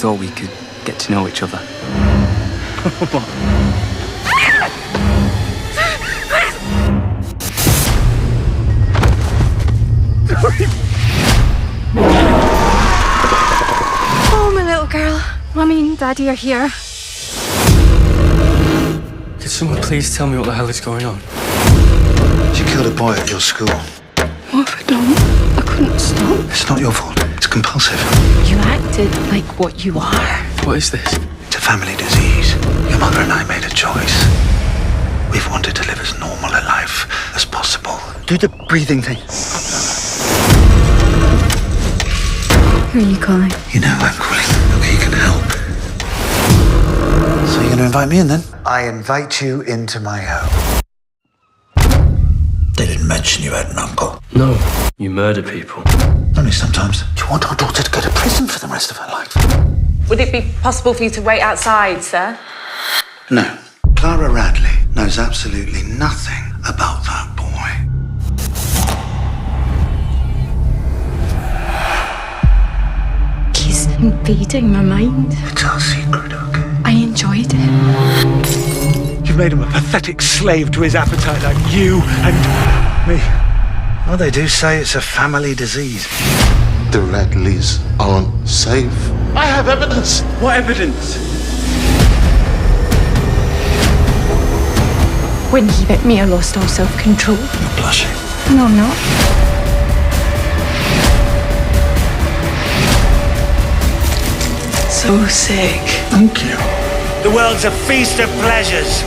just thought we could get to know each other. Oh, my little girl. Mummy and Daddy are here. Could someone please tell me what the hell is going on? You killed a boy at your school. What have I done? I couldn't stop. It's not your fault. It's compulsive. You acted like what you are. What is this? It's a family disease. Your mother and I made a choice. We've wanted to live as normal a life as possible. Do the breathing thing. Who are you calling? You know I'm calling. Okay, you can help. So you're going to invite me in then? I invite you into my home. They didn't mention you had an uncle. No, you murder people. Only sometimes. Do you want our daughter to go to prison for the rest of her life? Would it be possible for you to wait outside, sir? No. Clara Radley knows absolutely nothing about that boy. He's invading my mind. It's our secret, okay? I enjoyed it. You've made him a pathetic slave to his appetite like you and me. Well, they do say it's a family disease. The Radleys aren't safe. I have evidence. What evidence? When he bit me, I lost all self-control. You're blushing. No, I'm not. So sick. Thank you. The world's a feast of pleasures,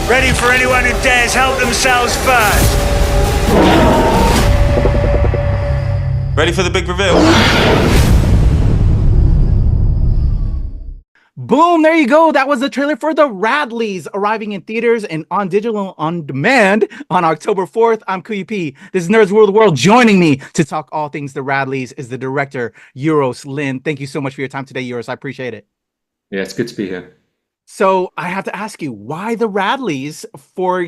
ready for anyone who dares help themselves first. Ready for the big reveal? Boom, there you go. That was the trailer for The Radleys, arriving in theaters and on digital on demand on October 4th. I'm Kuya. This is Nerds World of the World. Joining me to talk all things The Radleys is the director, Euros Lynn. Thank you so much for your time today, Euros. I appreciate it. Yeah, it's good to be here. So I have to ask you, why The Radleys for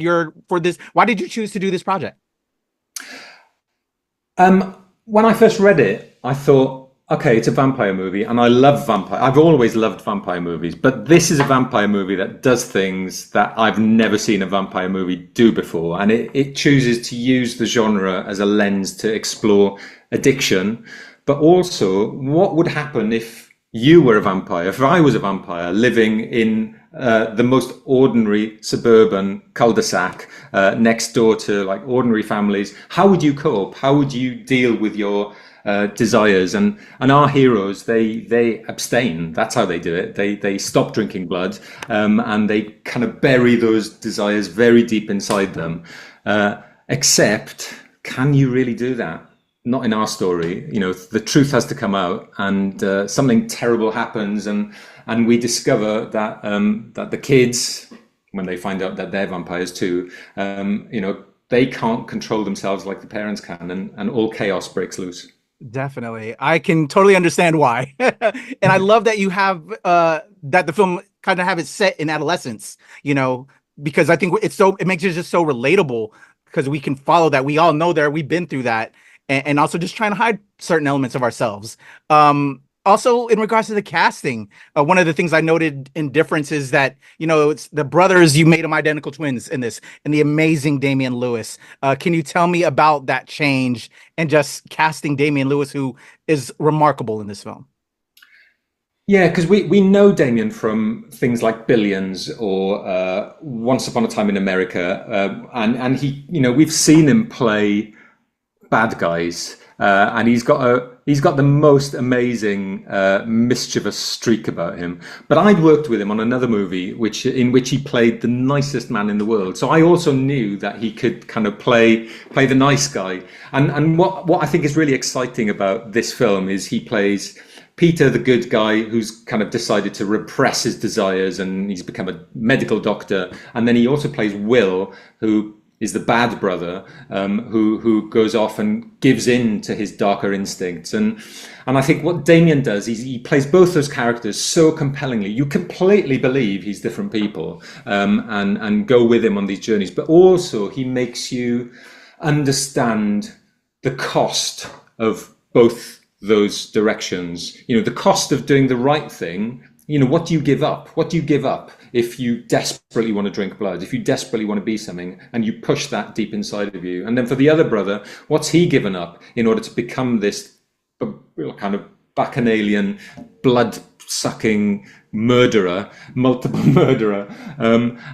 this? Why did you choose to do this project? When I first read it, I thought, okay, it's a vampire movie, and I love vampire. I've always loved vampire movies, but this is a vampire movie that does things that I've never seen a vampire movie do before, and it chooses to use the genre as a lens to explore addiction, but also what would happen if you were a vampire, if I was a vampire living in the most ordinary suburban cul-de-sac next door to like ordinary families. How would you cope? How would you deal with your desires? And our heroes, they abstain. That's how they do it. They stop drinking blood, and they kind of bury those desires very deep inside them. Except, can you really do that? Not in our story. You know, the truth has to come out, and something terrible happens, and we discover that that the kids, when they find out that they're vampires too, you know, they can't control themselves like the parents can, and all chaos breaks loose. Definitely. I can totally understand why. And I love that you have that the film kind of have it set in adolescence, you know, because I think it makes it just so relatable, because we can follow that. We all know we've been through that. And also just trying to hide certain elements of ourselves. Also, in regards to the casting, one of the things I noted in difference is that, you know, it's the brothers, you made them identical twins in this, and the amazing Damian Lewis. Can you tell me about that change and just casting Damian Lewis, who is remarkable in this film? Yeah, because we know Damian from things like Billions or Once Upon a Time in America, and he, you know, we've seen him play bad guys, and he's got the most amazing mischievous streak about him. But I'd worked with him on another movie in which he played the nicest man in the world, so I also knew that he could kind of play the nice guy. And what I think is really exciting about this film is he plays Peter, the good guy, who's kind of decided to repress his desires, and he's become a medical doctor. And then he also plays Will, who is the bad brother, who goes off and gives in to his darker instincts. And I think what Damian does is he plays both those characters so compellingly. You completely believe he's different people, and go with him on these journeys. But also he makes you understand the cost of both those directions. You know, the cost of doing the right thing. You know, what do you give up? What do you give up if you desperately want to drink blood, if you desperately want to be something and you push that deep inside of you? And then for the other brother, what's he given up in order to become this kind of bacchanalian, blood-sucking murderer, multiple murderer?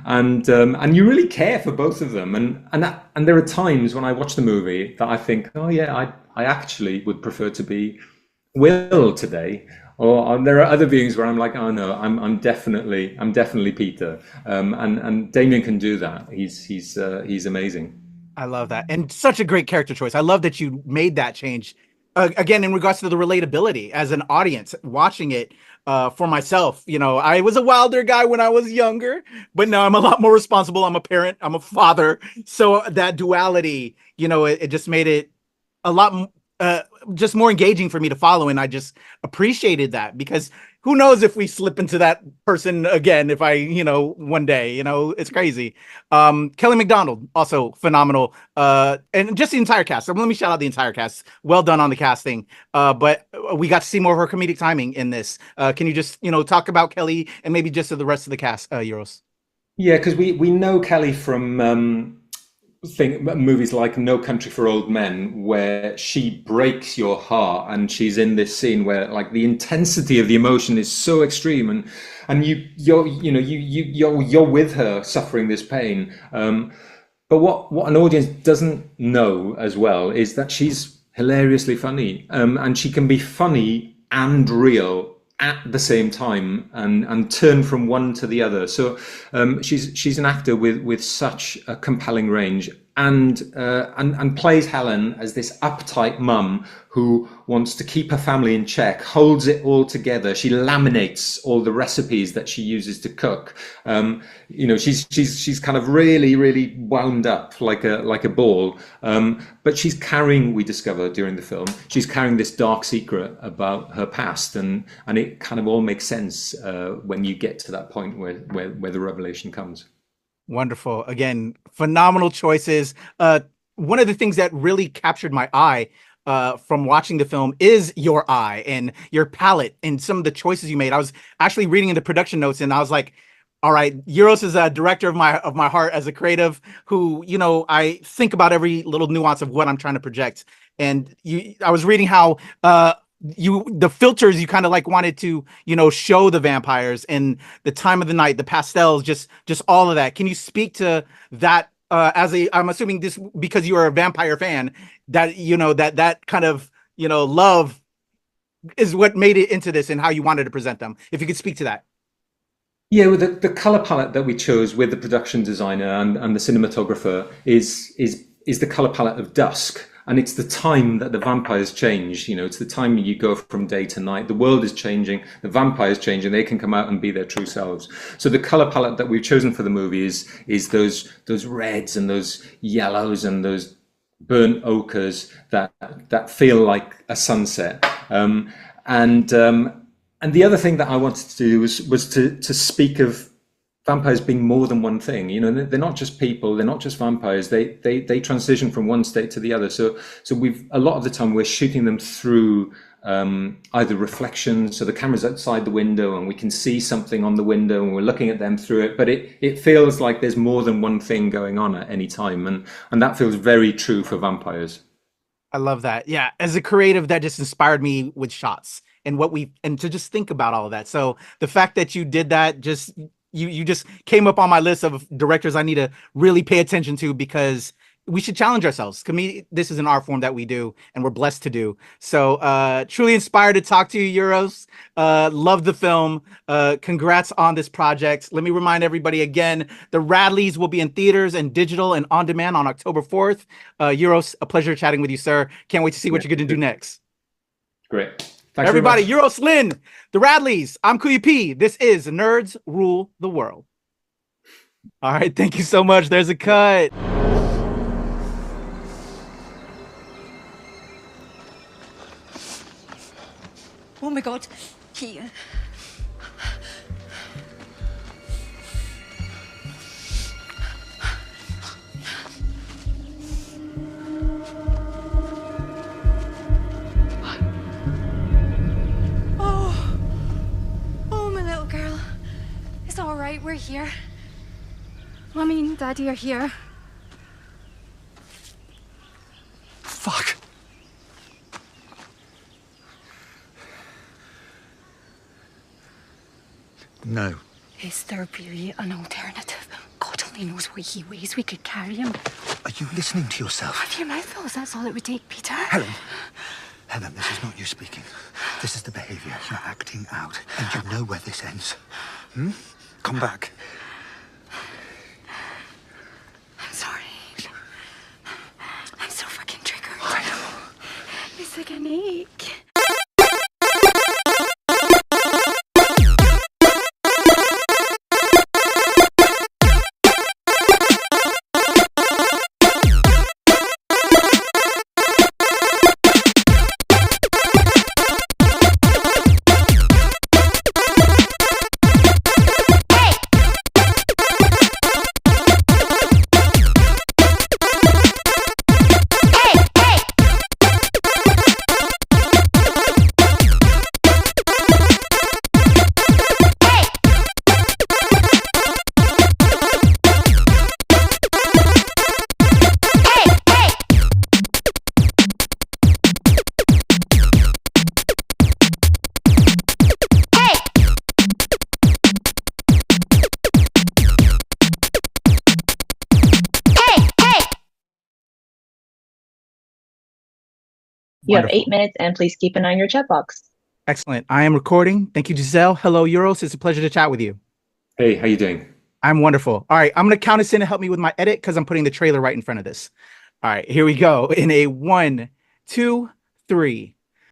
And you really care for both of them. And there are times when I watch the movie that I think, oh yeah, I actually would prefer to be Will today. Or there are other viewings where I'm like, oh no, I'm definitely Peter. And Damian can do that. He's amazing. I love that, and such a great character choice. I love that you made that change. Again, in regards to the relatability as an audience watching it. For myself, you know, I was a Wilder guy when I was younger, but now I'm a lot more responsible. I'm a parent. I'm a father. So that duality, you know, it just made it a lot just more engaging for me to follow. And I just appreciated that, because who knows if we slip into that person again, if I, you know, one day, you know, it's crazy. Kelly Macdonald, also phenomenal. And just the entire cast. So let me shout out the entire cast. Well done on the casting. But we got to see more of her comedic timing in this. Can you just, you know, talk about Kelly and maybe just the rest of the cast, Euros? Yeah, because we know Kelly from movies like No Country for Old Men, where she breaks your heart, and she's in this scene where like the intensity of the emotion is so extreme, and you're with her suffering this pain. But what an audience doesn't know as well is that she's hilariously funny, and she can be funny and real at the same time, and turn from one to the other. So she's an actor with such a compelling range, and plays Helen as this uptight mum who wants to keep her family in check, holds it all together. She laminates all the recipes that she uses to cook. You know, she's kind of really wound up like a ball. But she's carrying, we discover during the film, she's carrying this dark secret about her past, and it kind of all makes sense when you get to that point where the revelation comes. Wonderful. Again, phenomenal choices. One of the things that really captured my eye from watching the film is your eye and your palette and some of the choices you made. I was actually reading in the production notes, and I was like, all right, Euros is a director of my heart as a creative who, you know, I think about every little nuance of what I'm trying to project. And I was reading how the filters you kind of like wanted to, you know, show the vampires and the time of the night, the pastels, just all of that. Can you speak to that I'm assuming this because you are a vampire fan, that, you know, that kind of, you know, love is what made it into this and how you wanted to present them. If you could speak to that. Yeah, with the color palette that we chose with the production designer and the cinematographer is the color palette of dusk. And it's the time that the vampires change. You know, it's the time you go from day to night. The world is changing, the vampires changing. They can come out and be their true selves. So the color palette that we've chosen for the movie is those reds and those yellows and those burnt ochres that feel like a sunset. And the other thing that I wanted to do was to speak of vampires being more than one thing. You know, they're not just people, they're not just vampires. They transition from one state to the other. So we've, a lot of the time we're shooting them through either reflections. So the camera's outside the window and we can see something on the window and we're looking at them through it. But it feels like there's more than one thing going on at any time. And that feels very true for vampires. I love that. Yeah. As a creative, that just inspired me with shots and and to just think about all of that. So the fact that you did that, you just came up on my list of directors I need to really pay attention to, because we should challenge ourselves. This is an art form that we do and we're blessed to do. So truly inspired to talk to you, Euros. Love the film. Congrats on this project. Let me remind everybody again, the Radleys will be in theaters and digital and on demand on October 4th. Euros, a pleasure chatting with you, sir. Can't wait to see what you're going to do next. Great. Thanks everybody, Euros Lynn, the Radleys. I'm Kuya P. This is Nerds Rule the World. All right, thank you so much. There's a cut. Oh my God, here. It's all right, we're here. Mommy and Daddy are here. Fuck. No. Is there really an alternative? God only knows what he weighs. We could carry him. Are you listening to yourself? Have your mouth closed, that's all it would take, Peter. Helen. Helen, this is not you speaking. This is the behaviour you're acting out. And you know where this ends. Come back. I'm sorry. I'm so fucking triggered. I know. It's like an ache. You have 8 minutes, and please keep an eye on your chat box. Excellent. I am recording. Thank you, Giselle. Hello, Euros. It's a pleasure to chat with you. Hey, how you doing? I'm wonderful. All right, I'm going to count us in to help me with my edit because I'm putting the trailer right in front of this. All right, here we go. In a 1, 2, 3.